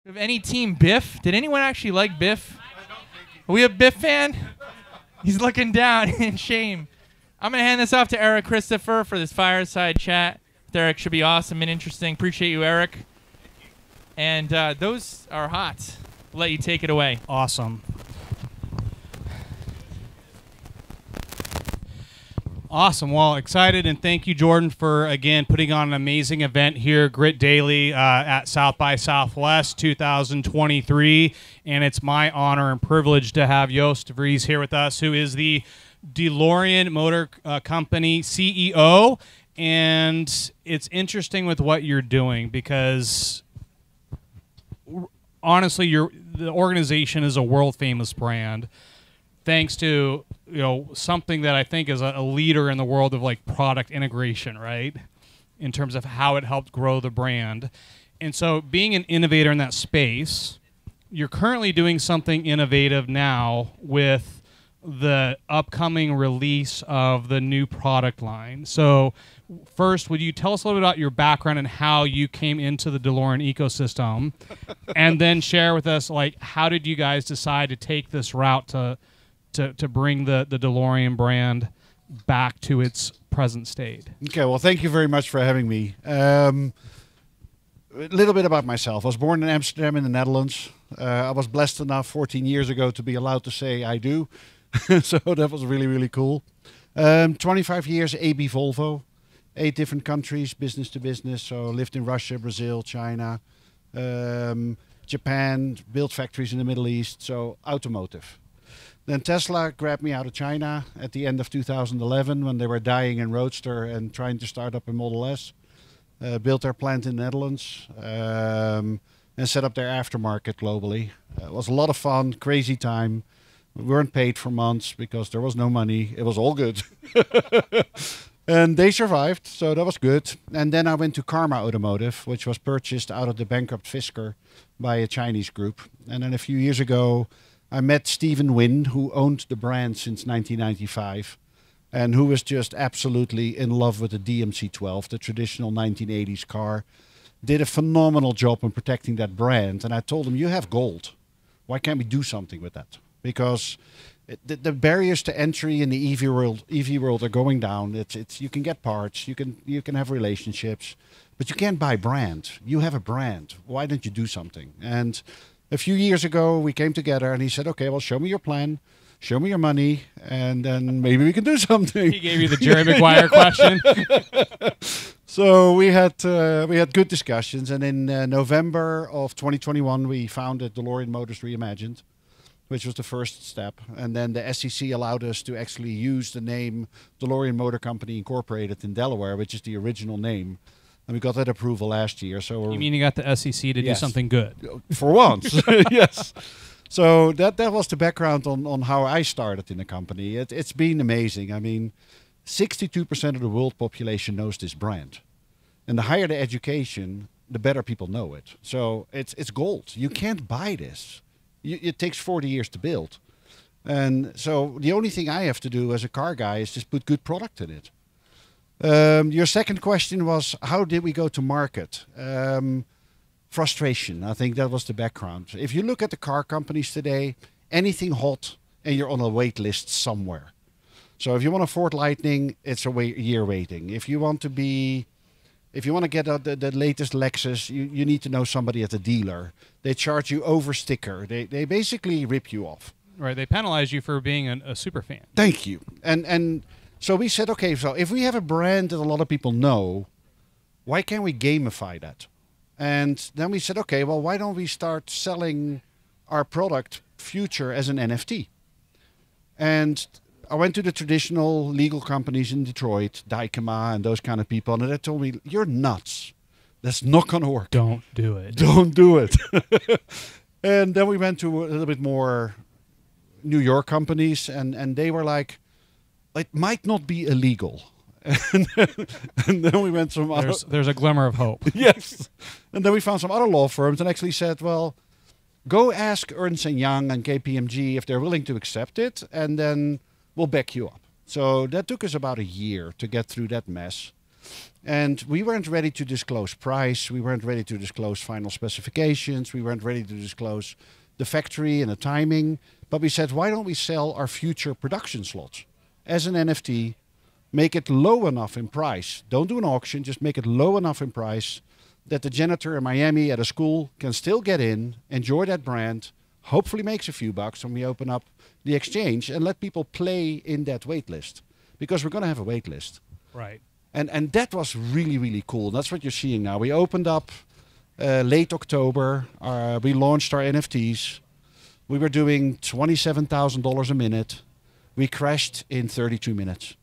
Of any team Biff? Did anyone actually like Biff? Are we a Biff fan? He's looking down in shame. I'm going to hand this off to Eric Christopher for this fireside chat. Eric should be awesome and interesting. Appreciate you, Eric. And those are hot. I'll let you take it away. Awesome. Awesome. Well, excited, and thank you, Jordan, for, again, putting on an amazing event here, Grit Daily, at South by Southwest 2023. And it's my honor and privilege to have Joost de Vries here with us, who is the DeLorean Motor Company CEO. And it's interesting with what you're doing because, honestly, the organization is a world-famous brand, thanks to something that I think is a leader in the world of like product integration, right? In terms of how it helped grow the brand. And so being an innovator in that space, you're currently doing something innovative now with the upcoming release of the new product line. So first, would you tell us a little bit about your background and how you came into the DeLorean ecosystem? And then share with us, like, how did you guys decide to take this route to bring the DeLorean brand back to its present state? Okay, well, thank you very much for having me. A little bit about myself. I was born in Amsterdam in the Netherlands. I was blessed enough 14 years ago to be allowed to say I do. So that was really, really cool. 25 years AB Volvo, 8 different countries, business to business. So lived in Russia, Brazil, China, Japan, built factories in the Middle East. So automotive. Then Tesla grabbed me out of China at the end of 2011 when they were dying in Roadster and trying to start up a Model S. Built their plant in the Netherlands and set up their aftermarket globally. It was a lot of fun, crazy time. We weren't paid for months because there was no money. It was all good. And they survived, so that was good. And then I went to Karma Automotive, which was purchased out of the bankrupt Fisker by a Chinese group. And then a few years ago, I met Stephen Wynn, who owned the brand since 1995 and who was just absolutely in love with the DMC-12, the traditional 1980s car. Did a phenomenal job in protecting that brand. And I told him, you have gold. Why can't we do something with that? Because the barriers to entry in the EV world are going down. It's you can get parts, you can have relationships, but you can't buy brand. You have a brand. Why don't you do something? And a few years ago, we came together and he said, okay, well, show me your plan, show me your money, and then maybe we can do something. He gave you the Jerry Maguire question. So we had good discussions. And in November of 2021, we founded DeLorean Motors Reimagined, which was the first step. And then the SEC allowed us to actually use the name DeLorean Motor Company Incorporated in Delaware, which is the original name. And we got that approval last year. So you mean you got the SEC to do something good? For once, yes. So that was the background on how I started in the company. It's been amazing. I mean, 62% of the world population knows this brand. And the higher the education, the better people know it. So it's gold. You can't buy this. It takes 40 years to build. And so the only thing I have to do as a car guy is just put good product in it. Your second question was, how did we go to market? Frustration. I think that was the background. If you look at the car companies today, anything hot and you're on a wait list somewhere. So if you want a Ford Lightning, it's a year waiting. If you want to get the latest Lexus, you need to know somebody at the dealer. They charge you over sticker. They basically rip you off. Right. They penalize you for being a super fan. Thank you. And so we said, okay, so if we have a brand that a lot of people know, why can't we gamify that? And then we said, okay, well, why don't we start selling our product future as an NFT? And I went to the traditional legal companies in Detroit, Dykema and those kind of people, and they told me, you're nuts. That's not going to work. Don't do it. Don't do it. And then we went to a little bit more New York companies, and they were like, it might not be illegal. And then we went some other... There's a glimmer of hope. Yes. And then we found some other law firms and actually said, well, go ask Ernst & Young and KPMG if they're willing to accept it, and then we'll back you up. So that took us about a year to get through that mess. And we weren't ready to disclose price. We weren't ready to disclose final specifications. We weren't ready to disclose the factory and the timing. But we said, why don't we sell our future production slots as an NFT, make it low enough in price. Don't do an auction, just make it low enough in price that the janitor in Miami at a school can still get in, enjoy that brand, hopefully makes a few bucks when we open up the exchange, and let people play in that wait list. Because we're going to have a wait list. Right. And that was really, really cool. That's what you're seeing now. We opened up late October. We launched our NFTs. We were doing $27,000 a minute. We crashed in 32 minutes.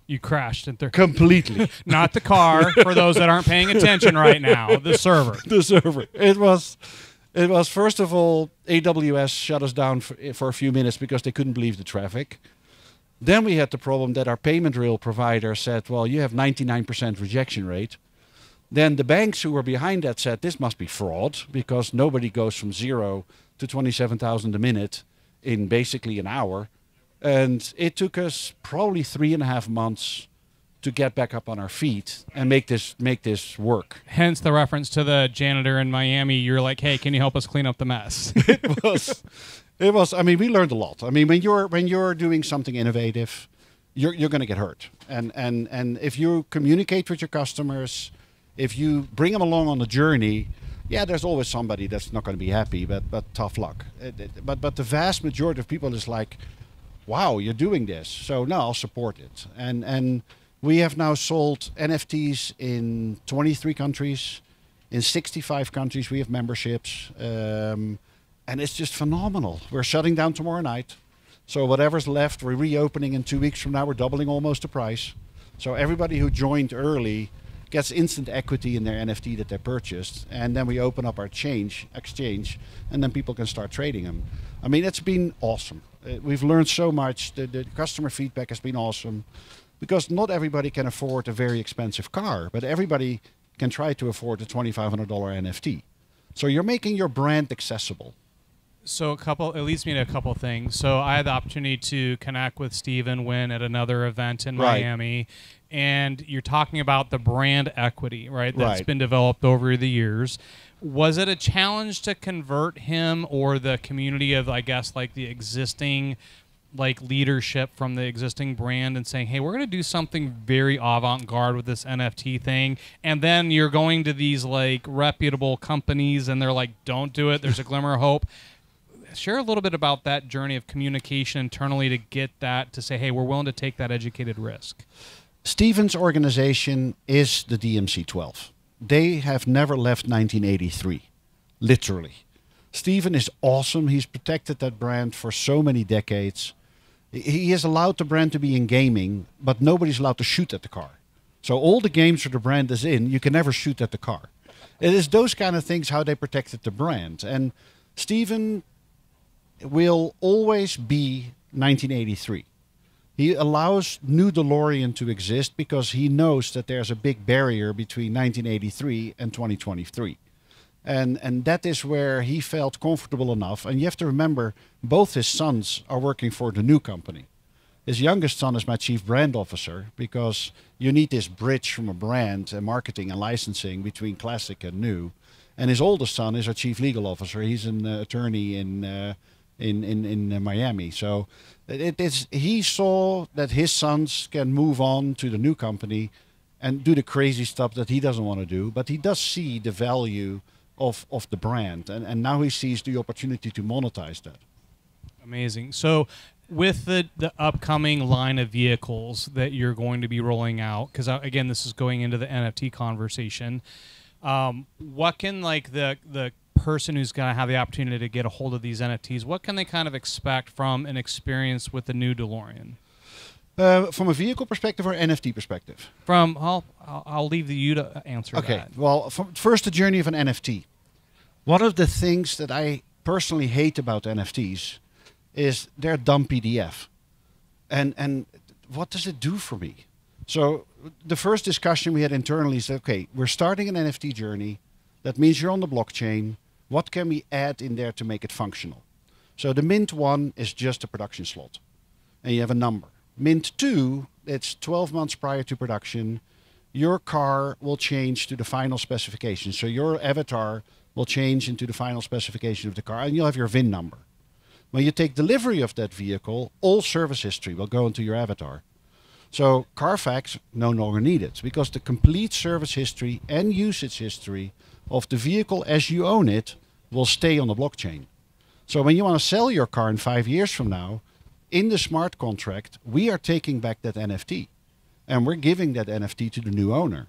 You crashed in completely. Not the car, for those that aren't paying attention right now. The server. The server. It was first of all, AWS shut us down for a few minutes because they couldn't believe the traffic. Then we had the problem that our payment rail provider said, well, you have 99% rejection rate. Then the banks who were behind that said, this must be fraud because nobody goes from 0 to 27,000 a minute in basically an hour. And it took us probably 3.5 months to get back up on our feet and make this work. Hence the reference to the janitor in Miami. You're like, hey, can you help us clean up the mess? It was. I mean, we learned a lot. I mean, when you're doing something innovative, you're going to get hurt. And if you communicate with your customers, if you bring them along on the journey, yeah, there's always somebody that's not going to be happy. But tough luck. But the vast majority of people is like, wow, you're doing this. So no, I'll support it. And we have now sold NFTs in 23 countries. In 65 countries, we have memberships. And it's just phenomenal. We're shutting down tomorrow night. So whatever's left, we're reopening in 2 weeks from now. We're doubling almost the price. So everybody who joined early gets instant equity in their NFT that they purchased. And then we open up our exchange, and then people can start trading them. I mean, it's been awesome. We've learned so much. The customer feedback has been awesome. Because not everybody can afford a very expensive car, but everybody can try to afford a $2,500 NFT. So you're making your brand accessible. So it leads me to a couple things. So I had the opportunity to connect with Steve and Wynn at another event in Miami, and you're talking about the brand equity, right? That's been developed over the years. Was it a challenge to convert him or the community of, I guess, like the existing leadership from the existing brand and saying, hey, we're going to do something very avant-garde with this NFT thing, and then you're going to these reputable companies and they're like, don't do it, there's a glimmer of hope. Share a little bit about that journey of communication internally to get that to say, hey, we're willing to take that educated risk. Steven's organization is the DMC-12. They have never left 1983, literally. Steven is awesome. He's protected that brand for so many decades. He has allowed the brand to be in gaming, but nobody's allowed to shoot at the car. So all the games where the brand is in, you can never shoot at the car. It is those kind of things how they protected the brand. And Steven will always be 1983. He allows new DeLorean to exist because he knows that there's a big barrier between 1983 and 2023. And that is where he felt comfortable enough. And you have to remember, both his sons are working for the new company. His youngest son is my chief brand officer because you need this bridge from a brand and marketing and licensing between classic and new. And his oldest son is our chief legal officer. He's an attorney in Miami. So he saw that his sons can move on to the new company and do the crazy stuff that he doesn't want to do. But he does see the value of the brand. And now he sees the opportunity to monetize that. Amazing. So with the upcoming line of vehicles that you're going to be rolling out, because again, this is going into the NFT conversation, what can the person who's going to have the opportunity to get a hold of these NFTs, what can they kind of expect from an experience with the new DeLorean? From a vehicle perspective or NFT perspective? From I'll leave you to answer that. Okay. Well, first, the journey of an NFT. One of the things that I personally hate about NFTs is they're a dumb PDF. And what does it do for me? So the first discussion we had internally is, okay, we're starting an NFT journey. That means you're on the blockchain. What can we add in there to make it functional? So the Mint 1 is just a production slot. And you have a number. Mint 2, it's 12 months prior to production. your car will change to the final specification. So your avatar will change into the final specification of the car, and you'll have your VIN number. When you take delivery of that vehicle, all service history will go into your avatar. So Carfax no longer needed, because the complete service history and usage history of the vehicle as you own it will stay on the blockchain. So when you want to sell your car in 5 years from now, in the smart contract, we are taking back that NFT. And we're giving that NFT to the new owner.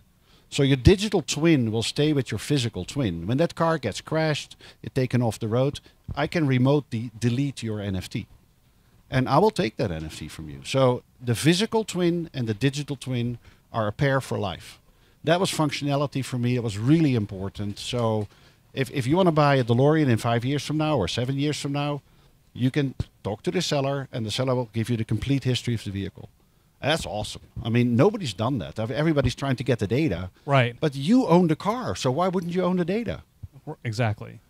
So your digital twin will stay with your physical twin. When that car gets crashed, it's taken off the road, I can remotely delete your NFT. And I will take that NFT from you. So the physical twin and the digital twin are a pair for life. That was functionality for me. It was really important. So if you want to buy a DeLorean in 5 years from now or 7 years from now, you can talk to the seller, and the seller will give you the complete history of the vehicle. That's awesome. I mean, nobody's done that. Everybody's trying to get the data. Right. But you own the car, so why wouldn't you own the data? Exactly.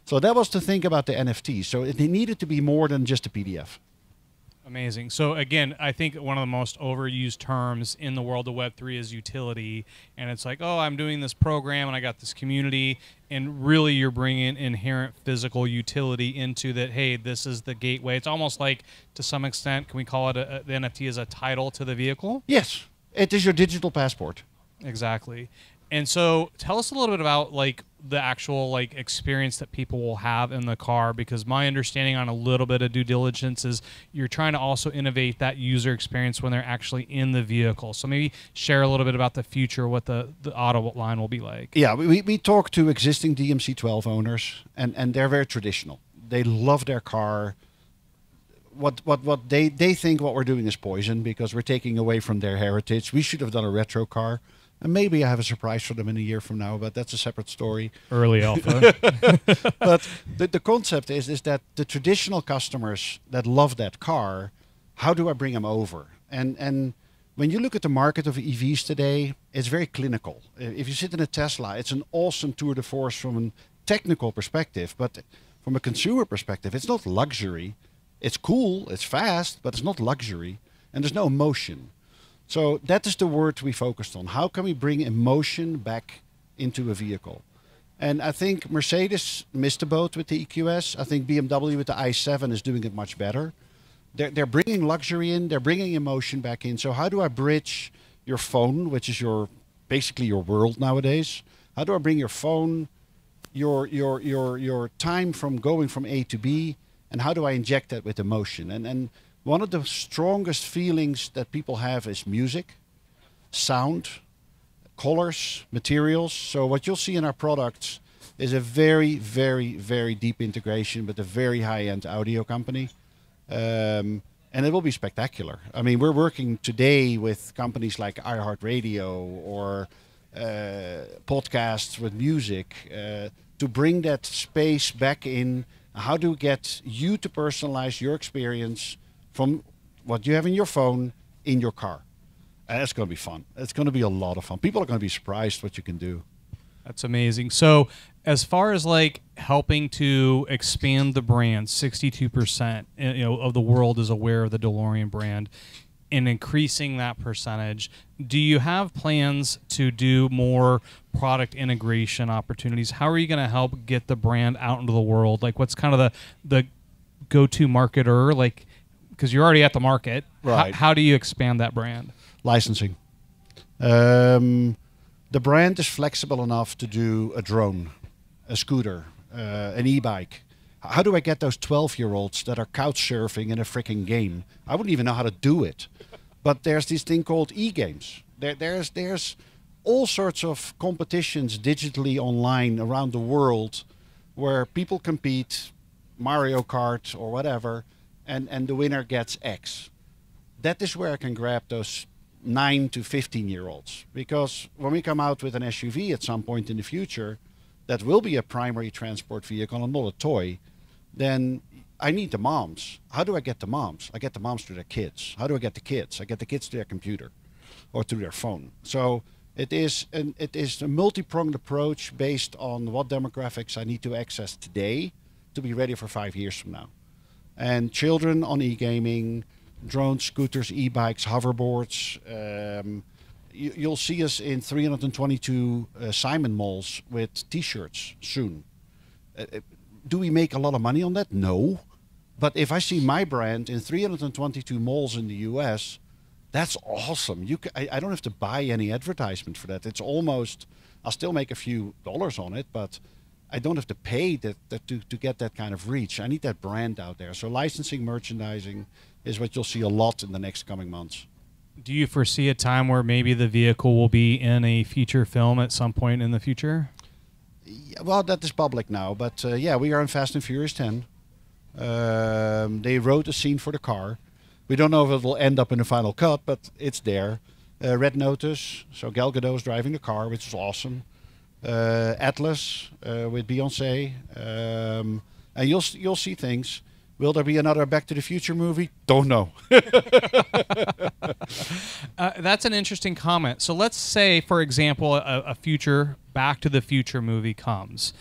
So that was the thing about the NFT. So it needed to be more than just a PDF. Amazing. So again, I think one of the most overused terms in the world of Web3 is utility. And it's like, oh, I'm doing this program and I got this community. And really you're bringing inherent physical utility into that, hey, this is the gateway. It's almost like, to some extent, can we call it the NFT as a title to the vehicle? Yes. It is your digital passport. Exactly. And so tell us a little bit about like the actual like experience that people will have in the car, because my understanding on a little bit of due diligence is you're trying to also innovate that user experience when they're actually in the vehicle. So maybe share a little bit about the future, what the auto line will be like. Yeah, we talk to existing DMC-12 owners, and they're very traditional. They love their car. What they think what we're doing is poison, because we're taking away from their heritage. We should have done a retro car. And maybe I have a surprise for them in a year from now, but that's a separate story. Early alpha. But the concept is that the traditional customers that love that car, how do I bring them over? And when you look at the market of EVs today, it's very clinical. If you sit in a Tesla, it's an awesome tour de force from a technical perspective, but from a consumer perspective, it's not luxury. It's cool, it's fast, but it's not luxury, and there's no emotion. So that is the word we focused on. How can we bring emotion back into a vehicle? And I think Mercedes missed the boat with the EQS. I think BMW with the i7 is doing it much better. They're bringing luxury in. They're bringing emotion back in. So how do I bridge your phone, which is basically your world nowadays? How do I bring your phone, your time from going from A to B, and how do I inject that with emotion? And one of the strongest feelings that people have is music, sound, colors, materials. So what you'll see in our products is a very, very, very deep integration with a very high-end audio company. And it will be spectacular. I mean, we're working today with companies like iHeartRadio or podcasts with music to bring that space back in. How do we get you to personalize your experience from what you have in your phone in your car? And it's going to be fun. It's going to be a lot of fun. People are going to be surprised what you can do. That's amazing. So as far as like helping to expand the brand, 62% of the world is aware of the DeLorean brand, and increasing that percentage, do you have plans to do more product integration opportunities? How are you going to help get the brand out into the world? Like, what's kind of the go-to marketer, like, because you're already at the market. Right. How do you expand that brand? Licensing. The brand is flexible enough to do a drone, a scooter, an e-bike. How do I get those 12-year-olds that are couch surfing in a freaking game? I wouldn't even know how to do it. But there's this thing called e-games. There's all sorts of competitions digitally online around the world where people compete, Mario Kart or whatever, and the winner gets X. That is where I can grab those 9 to 15-year-olds. Because when we come out with an SUV at some point in the future, that will be a primary transport vehicle and not a toy, then I need the moms. How do I get the moms? I get the moms to their kids. How do I get the kids? I get the kids to their computer or to their phone. So it is a multi-pronged approach based on what demographics I need to access today to be ready for 5 years from now. And children on e-gaming, drones, scooters, e-bikes, hoverboards, you'll see us in 322 Simon malls with T-shirts soon. Do we make a lot of money on that? No. But if I see my brand in 322 malls in the US, that's awesome. I don't have to buy any advertisement for that. It's almost, I'll still make a few dollars on it, but I don't have to pay to get that kind of reach. I need that brand out there. So licensing, merchandising is what you'll see a lot in the next coming months. Do you foresee a time where maybe the vehicle will be in a feature film at some point in the future? Yeah, well, that is public now, but yeah, we are in Fast and Furious 10. They wrote a scene for the car. We don't know if it will end up in the final cut, but it's there. Red Notice, so Gal Gadot's driving the car, which is awesome. Atlas with Beyonce, and you'll see things. Will there be another Back to the Future movie? Don't know. That's an interesting comment. So let's say, for example, a future Back to the Future movie comes.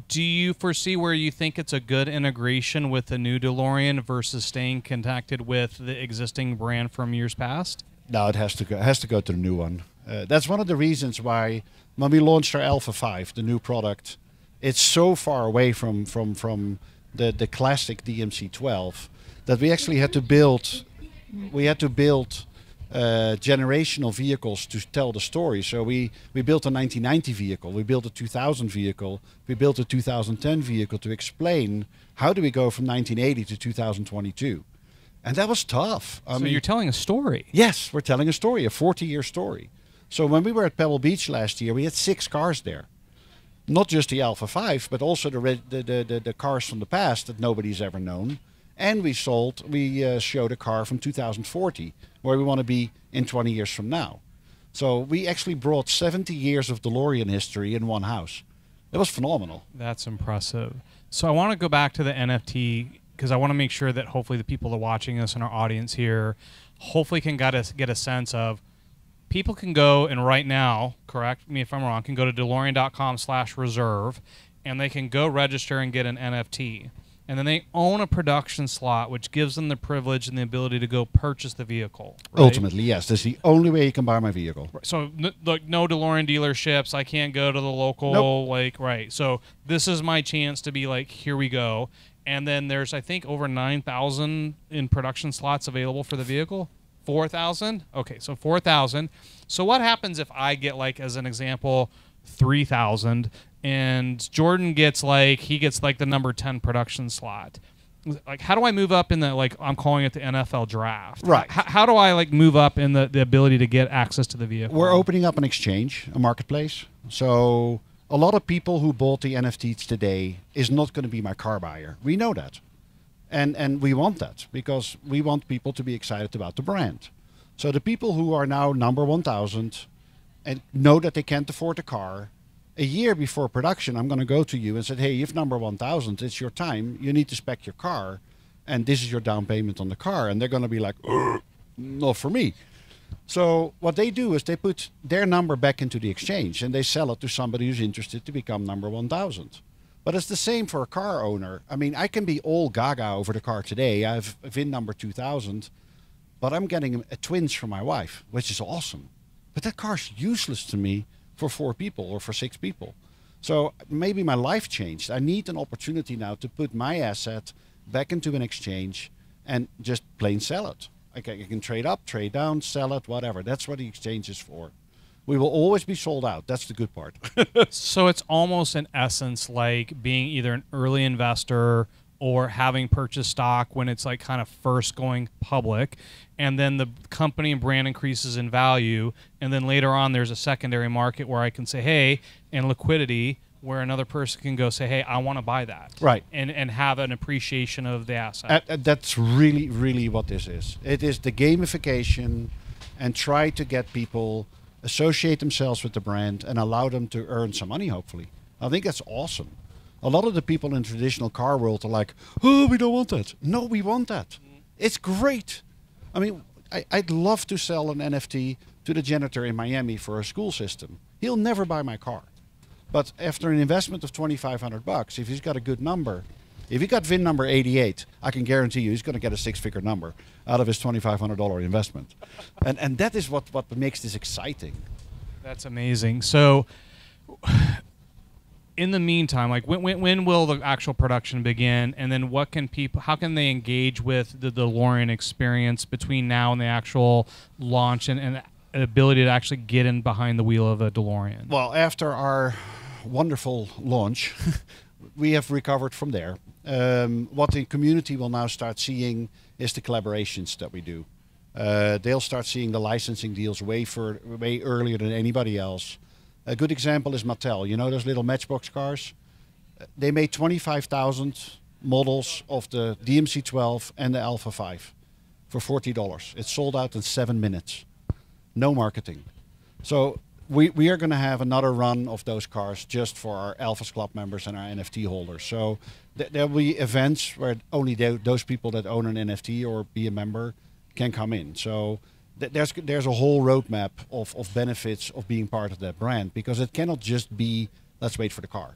Do you foresee where you think it's a good integration with the new DeLorean versus staying connected with the existing brand from years past? No, it has to go to the new one. That's one of the reasons why when we launched our Alpha 5, the new product, it's so far away from the classic DMC-12 that we actually had to build generational vehicles to tell the story. So we built a 1990 vehicle, we built a 2000 vehicle, we built a 2010 vehicle to explain how do we go from 1980 to 2022. And that was tough. So you're telling a story. Yes, we're telling a story, a 40-year story. So when we were at Pebble Beach last year, we had 6 cars there. Not just the Alpha 5, but also the cars from the past that nobody's ever known. And we showed a car from 2040, where we want to be in 20 years from now. So we actually brought 70 years of DeLorean history in one house. It was phenomenal. That's impressive. So I want to go back to the NFT, because I want to make sure that hopefully the people that are watching us and our audience here hopefully can get a sense of, people can go and right now, correct me if I'm wrong, can go to DeLorean.com/reserve and they can go register and get an NFT. And then they own a production slot, which gives them the privilege and the ability to go purchase the vehicle. Right? Ultimately, yes. That's the only way you can buy my vehicle. So, no DeLorean dealerships. I can't go to the local, Nope. right. So, this is my chance to be like, here we go. And then there's, I think, over 9,000 in production slots available for the vehicle. 4,000? Okay, so 4,000. So, what happens if I get, like, as an example, 3,000, and Jordan gets the number 10 production slot? Like, how do I move up in the, like, I'm calling it the NFL draft? Right. How do I, like, move up in the ability to get access to the vehicle? We're opening up an exchange, a marketplace. So a lot of people who bought the NFTs today is not going to be my car buyer. We know that. And we want that because we want people to be excited about the brand. So the people who are now number 1,000 and know that they can't afford a car, a year before production, I'm going to go to you and say, hey, you've number 1,000. It's your time. You need to spec your car. And this is your down payment on the car. And they're going to be like, not for me. So what they do is they put their number back into the exchange and they sell it to somebody who's interested to become number 1,000. But it's the same for a car owner. I mean, I can be all gaga over the car today. I have VIN number 2000, but I'm getting a twins for my wife, which is awesome. But that car's useless to me for 4 people or for 6 people. So maybe my life changed. I need an opportunity now to put my asset back into an exchange and just plain sell it. I can trade up, trade down, sell it, whatever. That's what the exchange is for. We will always be sold out. That's the good part. So it's almost in essence like being either an early investor or having purchased stock when it's like kind of first going public, and then the company and brand increases in value, and then later on there's a secondary market where I can say, hey, and liquidity, where another person can go say, hey, I want to buy that. Right. And have an appreciation of the asset. That's really, really what this is. It is the gamification and try to get people associate themselves with the brand and allow them to earn some money, hopefully. I think that's awesome. A lot of the people in traditional car world are like, oh, we don't want that. No, we want that. It's great. I mean, I'd love to sell an NFT to the janitor in Miami for a school system. He'll never buy my car. But after an investment of $2,500, if he's got a good number, If he got VIN number 88, I can guarantee you he's going to get a six-figure number out of his $2,500 investment. And that is what makes this exciting. That's amazing. So, in the meantime, like when will the actual production begin, and then what can people? How can they engage with the DeLorean experience between now and the actual launch, and ability to actually get in behind the wheel of a DeLorean? Well, after our wonderful launch, we have recovered from there. What the community will now start seeing is the collaborations that we do. They'll start seeing the licensing deals way earlier than anybody else. A good example is Mattel. You know those little Matchbox cars? They made 25,000 models of the DMC-12 and the Alpha 5 for $40. It sold out in 7 minutes. No marketing. So we are going to have another run of those cars just for our Alphas Club members and our NFT holders. So there will be events where only those people that own an NFT or be a member can come in. So there's a whole roadmap of benefits of being part of that brand, because it cannot just be let's wait for the car.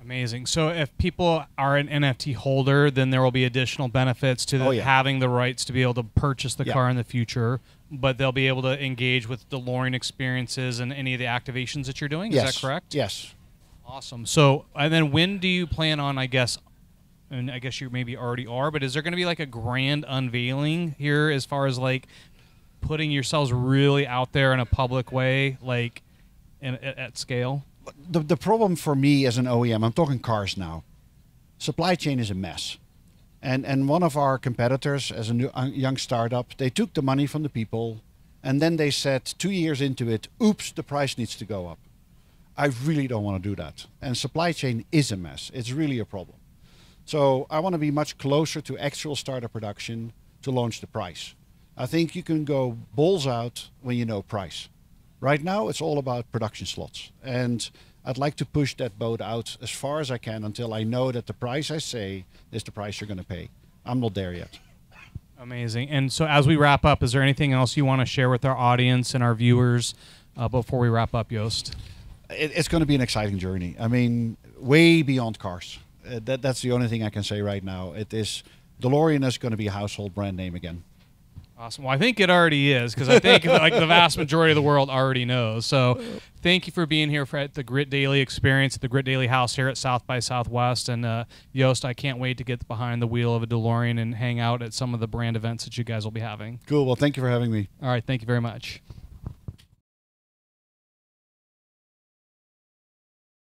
Amazing. So if people are an NFT holder, then there will be additional benefits to having the rights to be able to purchase the car in the future, but they'll be able to engage with DeLorean experiences and any of the activations that you're doing. Yes. Is that correct? Yes. Awesome. So, and then when do you plan on, I guess, and I guess you maybe already are, but is there going to be like a grand unveiling here as far as like putting yourselves really out there in a public way, like at scale? The problem for me as an OEM, I'm talking cars now, supply chain is a mess. And one of our competitors, as a young startup, they took the money from the people, and then they said 2 years into it, oops, the price needs to go up. I really don't want to do that. And supply chain is a mess. It's really a problem. So I want to be much closer to actual startup production to launch the price. I think you can go balls out when you know price. Right now, it's all about production slots. And I'd like to push that boat out as far as I can until I know that the price I say is the price you're going to pay. I'm not there yet. Amazing. And so as we wrap up, is there anything else you want to share with our audience and our viewers before we wrap up, Joost? It's going to be an exciting journey. I mean, way beyond cars. That's the only thing I can say right now. DeLorean is going to be a household brand name again. Awesome. Well, I think it already is, because I think like the vast majority of the world already knows. So thank you for being here at the Grit Daily experience at the Grit Daily House here at South by Southwest. And Joost, I can't wait to get behind the wheel of a DeLorean and hang out at some of the brand events that you guys will be having. Cool. Well, thank you for having me. All right. Thank you very much.